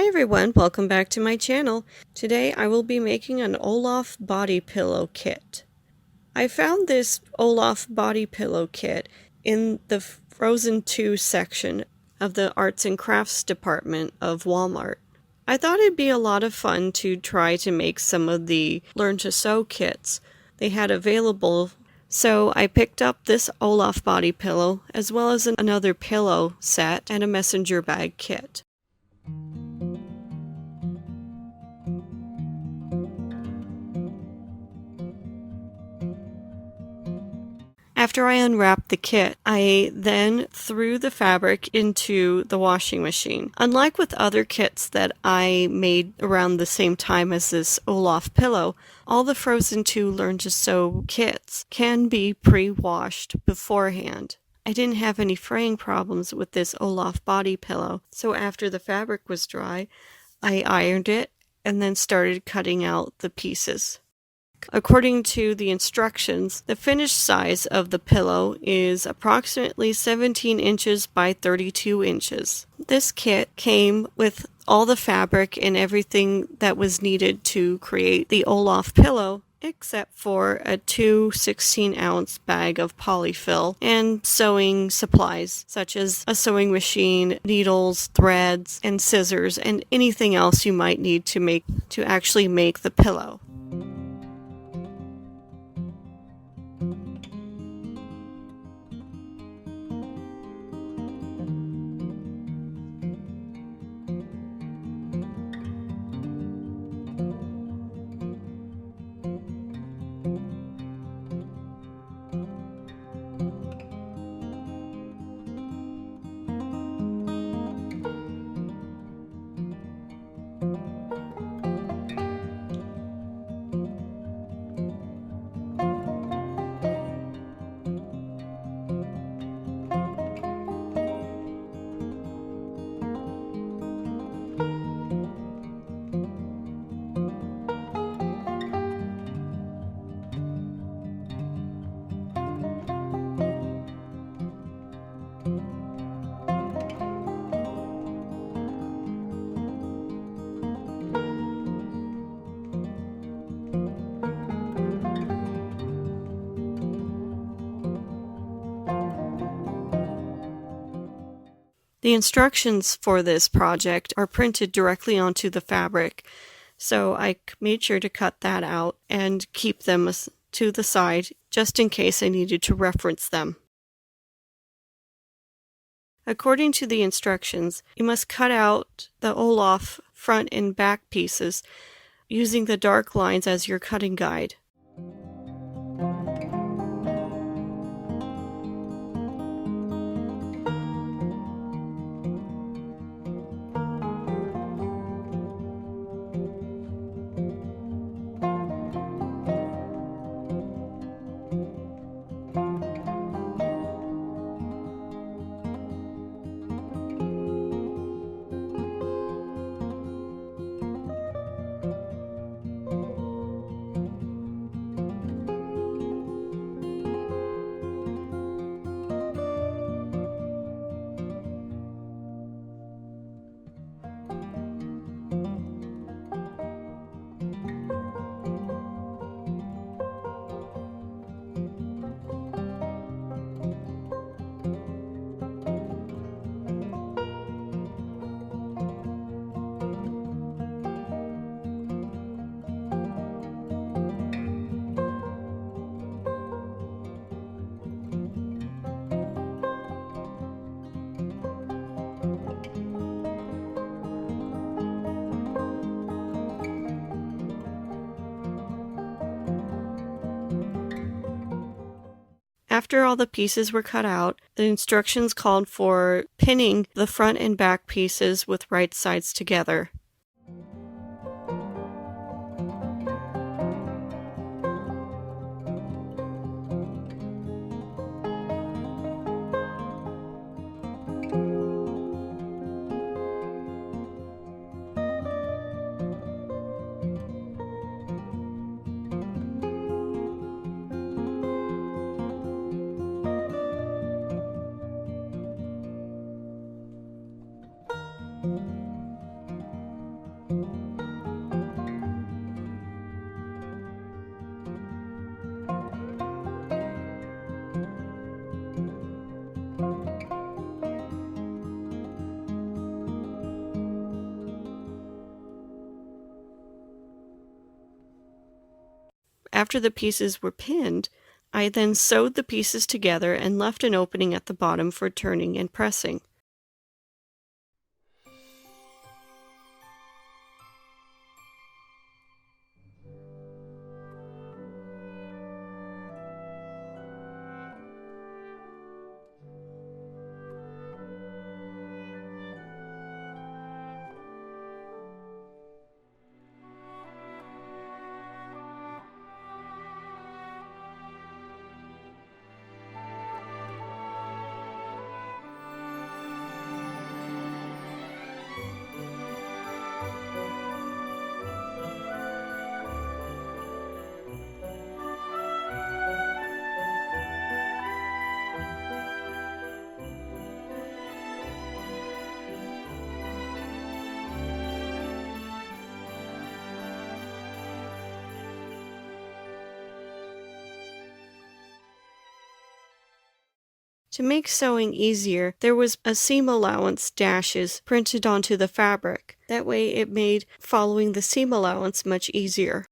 Hi everyone, welcome back to my channel. Today I will be making an Olaf body pillow kit. I found this Olaf body pillow kit in the Frozen 2 section of the Arts and Crafts department of Walmart. I thought it'd be a lot of fun to try to make some of the Learn to Sew kits they had available, so I picked up this Olaf body pillow as well as another pillow set and a messenger bag kit. After I unwrapped the kit, I then threw the fabric into the washing machine. Unlike with other kits that I made around the same time as this Olaf pillow, all the Frozen 2 Learn to Sew kits can be pre-washed beforehand. I didn't have any fraying problems with this Olaf body pillow, so after the fabric was dry, I ironed it and then started cutting out the pieces. According to the instructions, the finished size of the pillow is approximately 17 inches by 32 inches. This kit came with all the fabric and everything that was needed to create the Olaf pillow, except for a 2 16-ounce bag of polyfill and sewing supplies such as a sewing machine, needles, threads, and scissors, and anything else you might need to actually make the pillow. The instructions for this project are printed directly onto the fabric, so I made sure to cut that out and keep them to the side just in case I needed to reference them. According to the instructions, you must cut out the Olaf front and back pieces using the dark lines as your cutting guide. After all the pieces were cut out, the instructions called for pinning the front and back pieces with right sides together. After the pieces were pinned, I then sewed the pieces together and left an opening at the bottom for turning and pressing. To make sewing easier, there was a seam allowance dashes printed onto the fabric. That way it made following the seam allowance much easier.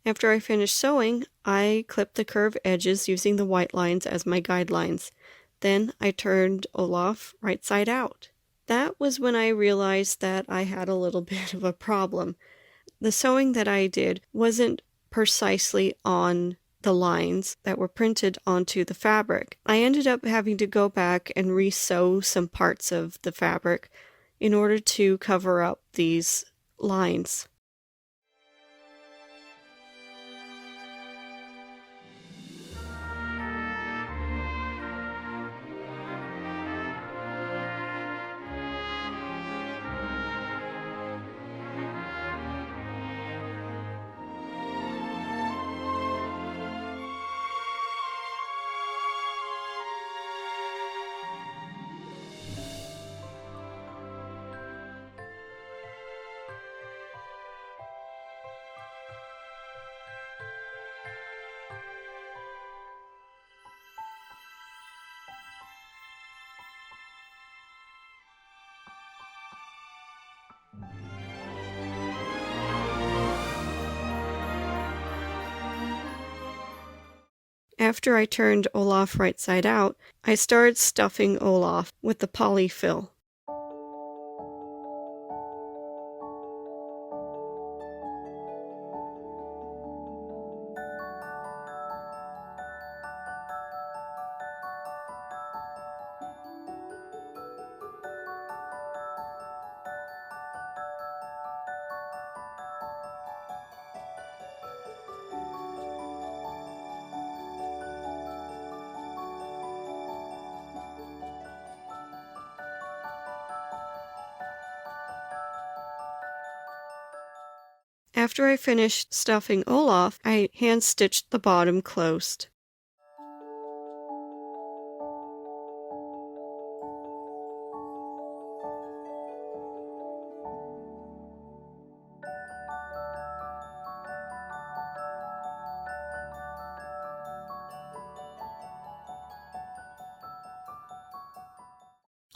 After I finished sewing, I clipped the curved edges using the white lines as my guidelines. Then I turned Olaf right side out. That was when I realized that I had a little bit of a problem. The sewing that I did wasn't precisely on the lines that were printed onto the fabric. I ended up having to go back and re-sew some parts of the fabric in order to cover up these lines. After I turned Olaf right side out, I started stuffing Olaf with the polyfill. After I finished stuffing Olaf, I hand-stitched the bottom closed.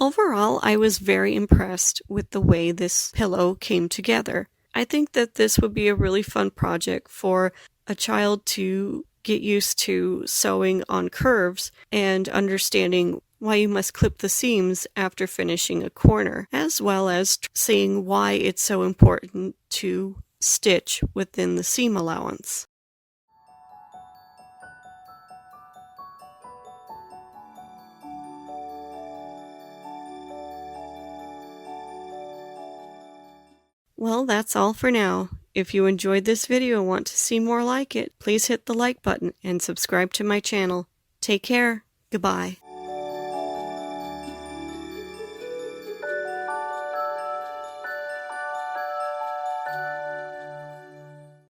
Overall, I was very impressed with the way this pillow came together. I think that this would be a really fun project for a child to get used to sewing on curves and understanding why you must clip the seams after finishing a corner, as well as seeing why it's so important to stitch within the seam allowance. Well, that's all for now. If you enjoyed this video and want to see more like it, please hit the like button and subscribe to my channel. Take care. Goodbye.